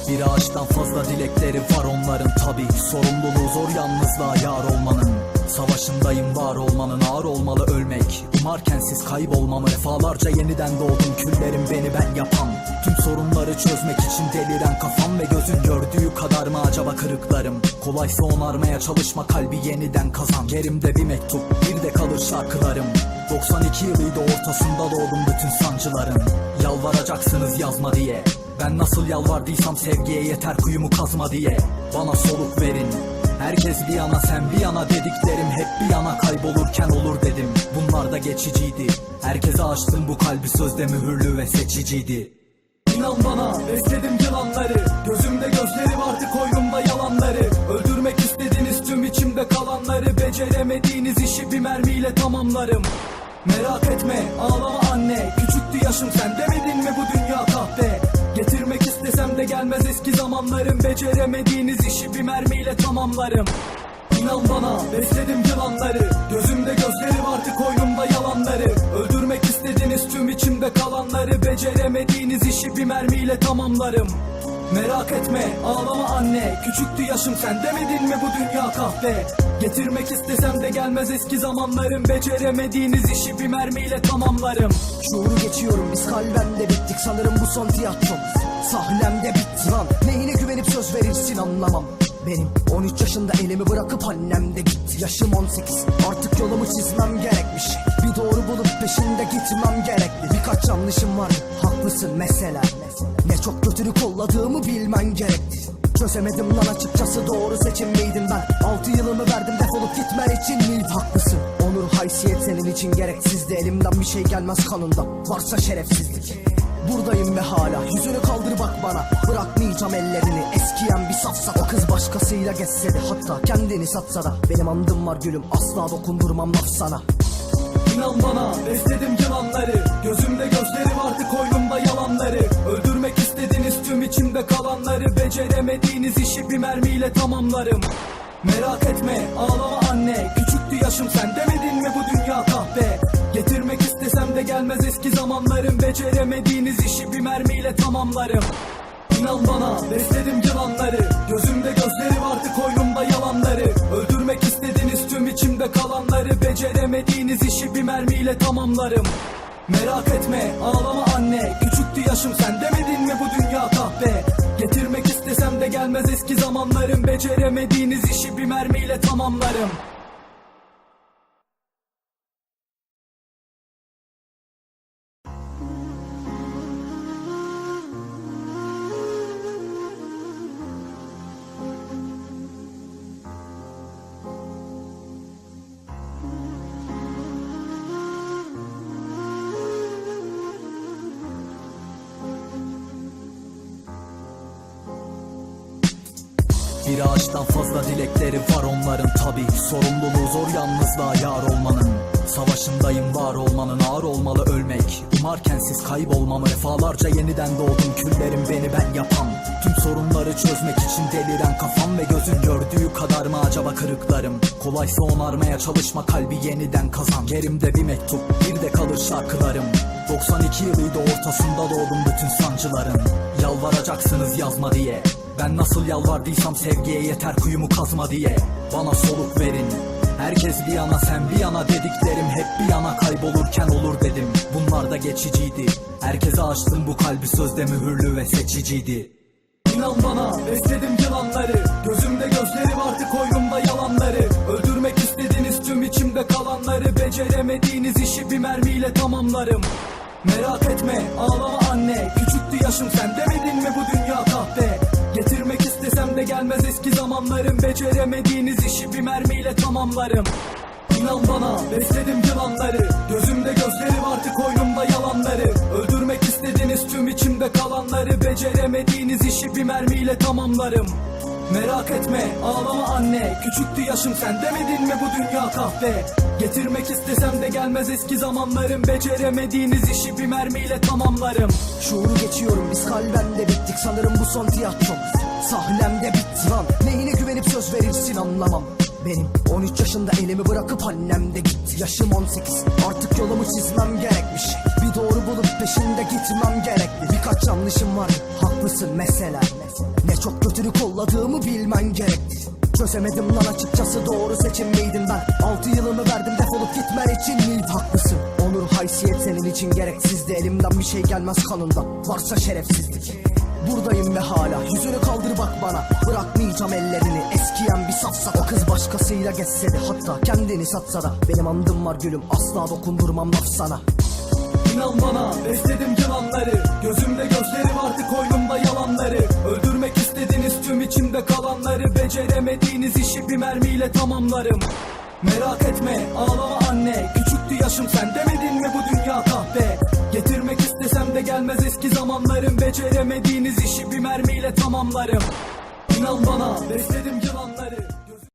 Bir ağaçtan fazla dilekleri var onların tabi. Sorumluluğu zor yalnızlığa yar olmanın. Savaşındayım var olmanın, ağır olmalı ölmek. Umarken siz kaybolmamı, defalarca yeniden doğdum. Küllerim beni ben yapan. Tüm sorunları çözmek için deliren kafam ve gözün gördüğü kadar mı acaba kırıklarım? Kolaysa onarmaya çalışma, kalbi yeniden kazan. Yerimde bir mektup, bir de kalır şarkılarım. 92 yılıydı, ortasında doğdum bütün sancıların. Yalvaracaksınız yazma diye. Ben nasıl yalvardıysam sevgiye, yeter kuyumu kazma diye. Bana soluk verin. Herkes bir yana sen bir yana, dediklerim hep bir yana kaybolurken olur dedim. Bunlar da geçiciydi. Herkese açtım bu kalbi, sözde mühürlü ve seçiciydi. İnan bana, besledim yılanları. Gözümde gözleri vardı, koynumda yalanları. Öldürmek istediğiniz tüm içimde kalanları. Beceremediğiniz işi bir mermiyle tamamlarım. Merak etme, ağlama anne. Küçüktü yaşım, sen demedin mi bu dünya kahpe? Getirmek istesem de gelmez eski zamanlarım. Beceremediğiniz işi bir mermiyle tamamlarım. İnan bana, besledim yılanları. Gözümde gözleri vardı, koynumda yalanları. Öldürmek istediğiniz tüm içimde kalanları. Beceremediğiniz işi bir mermiyle tamamlarım. Merak etme, ağlama anne. Küçüktü yaşım, sen demedin mi bu dünya kahpe? Getirmek istesem de gelmez eski zamanlarım. Beceremediğiniz işi bir mermiyle tamamlarım. Şuuru geçiyorum, biz kalben de bittik. Sanırım bu son tiyatrom, sahnemde bitti lan. Neyine güvenip söz verirsin anlamam. Benim 13 yaşında elimi bırakıp annem de gitti. Yaşım 18, artık yolumu çizmem gerekmiş. Bir doğru bulup peşinde gitmem gerekli. Birkaç yanlışım var, haklısın mesela. Ne çok kötülük kolladığımı bilmen gerekti. Çözemedim lan açıkçası, doğru seçim miydim ben? 6 yılımı verdim defolup gitmen için miydi? Haklısın, onur haysiyet senin için gereksizdi. Elimden bir şey gelmez kanında, varsa şerefsizlik. Buradayım ve hala yüzünü kaldır bak bana. Bırakmayacağım ellerini, eskiyen bir safsa. O kız başkasıyla geçse de, hatta kendini satsa da, benim andım var gülüm, asla dokundurmam laf sana. İnan bana, besledim yılanları. Gözümde gözleri vardı, koynumda yalanları. Öldürmek istediğiniz tüm içimde kalanları. Beceremediğiniz işi bir mermiyle tamamlarım. Merak etme, ağlama anne. Küçüktü yaşım, sen demedin mi bu dünya kahpe? Getirmek istesem de gelmez eski zamanlarım. Beceremediğiniz işi bir mermiyle tamamlarım. İnan bana, besledim yılanları. Gözümde gözleri vardı, koynumda yalanları. Öldürmek istediğiniz tüm içimde kalanları. Beceremediğiniz işi bir mermiyle tamamlarım. Merak etme, ağlama anne. Küçüktü yaşım, sen demedin mi bu dünya kahpe? Getirmek istesem de gelmez eski zamanlarım. Beceremediğiniz işi bir mermiyle tamamlarım. Bir ağaçtan fazla dilekleri var onların tabi. Sorumluluğu zor yalnızlığa yar olmanın. Savaşındayım var olmanın, ağır olmalı ölmek. Umarken siz kaybolmamı, defalarca yeniden doğdum. Küllerim beni ben yapan. Tüm sorunları çözmek için deliren kafam ve gözün gördüğü kadar mı acaba kırıklarım? Kolaysa onarmaya çalışma, kalbi yeniden kazan. Yerimde bir mektup, bir de kalır şarkılarım. 92 yılıydı, ortasında doğdum bütün sancıların. Yalvaracaksınız yazma diye. Ben nasıl yalvardıysam sevgiye, yeter kuyumu kazma diye. Bana soluk verin. Herkes bir yana sen bir yana, dediklerim hep bir yana kaybolurken olur dedim. Bunlar da geçiciydi. Herkese açtım bu kalbi, sözde mühürlü ve seçiciydi. İnan bana, besledim yılanları. Gözümde gözleri vardı, koynumda yalanları. Öldürmek istediğiniz tüm içimde kalanları. Beceremediğiniz işi bir mermiyle tamamlarım. Merak etme, ağlama anne. Küçüktü yaşım, sen demedin mi bu dünya kahpe? Getirmek istesem de gelmez eski zamanlarım. Beceremediğiniz işi bir mermiyle tamamlarım. İnan bana, besledim yılanları. Gözümde gözleri vardı, koynumda yalanları. Öldürmek istediğiniz tüm içimde kalanları. Beceremediğiniz işi bir mermiyle tamamlarım. Merak etme, ağlama anne. Küçüktü yaşım, sen demedin mi bu dünya kahpe? Getirmek istesem de gelmez eski zamanlarım. Beceremediğiniz işi bir mermiyle tamamlarım. Şuuru geçiyorum, biz kalben de bittik. Sanırım bu son tiyatrom, sahnemde bitti lan. Neyine güvenip söz verirsin anlamam. Benim 13 yaşında elimi bırakıp annem de gitti. Yaşım 18, artık yolumu çizmem gerekmiş. Bir doğru bulup peşinde gitmem gerekli. Birkaç yanlışım var, haklısın mesela. Ne çok kötülük kolladığımı bilmen gerekti. Çözemedim lan açıkçası, doğru seçim miydim ben? 6 yılımı verdim defolup gitmen için miydi? Haklısın, onur haysiyet senin için gereksizdi. Elimden bir şey gelmez kanından, varsa şerefsizlik. Buradayım ve hala yüzünü kaldır bak bana. Bırakmayacağım ellerini, eskiyen bir safsata. O kız başkasıyla geçse de, hatta kendini satsa da, benim andım var gülüm, asla dokundurmam laf sana. İnan bana, besledim yılanları. Gözümde gözlerim, artık koynumda yalanları. Öldürmek istediniz tüm içimde kalanları. Beceremediğiniz işi bir mermiyle tamamlarım. Merak etme, ağlama anne. Küçüktü yaşım, sen demedin mi bu dünya kahpe? Getirmek istesem de gelmez eski zamanlarım. Beceremediğiniz işi bir mermiyle tamamlarım. İnan bana, besledim yılanları.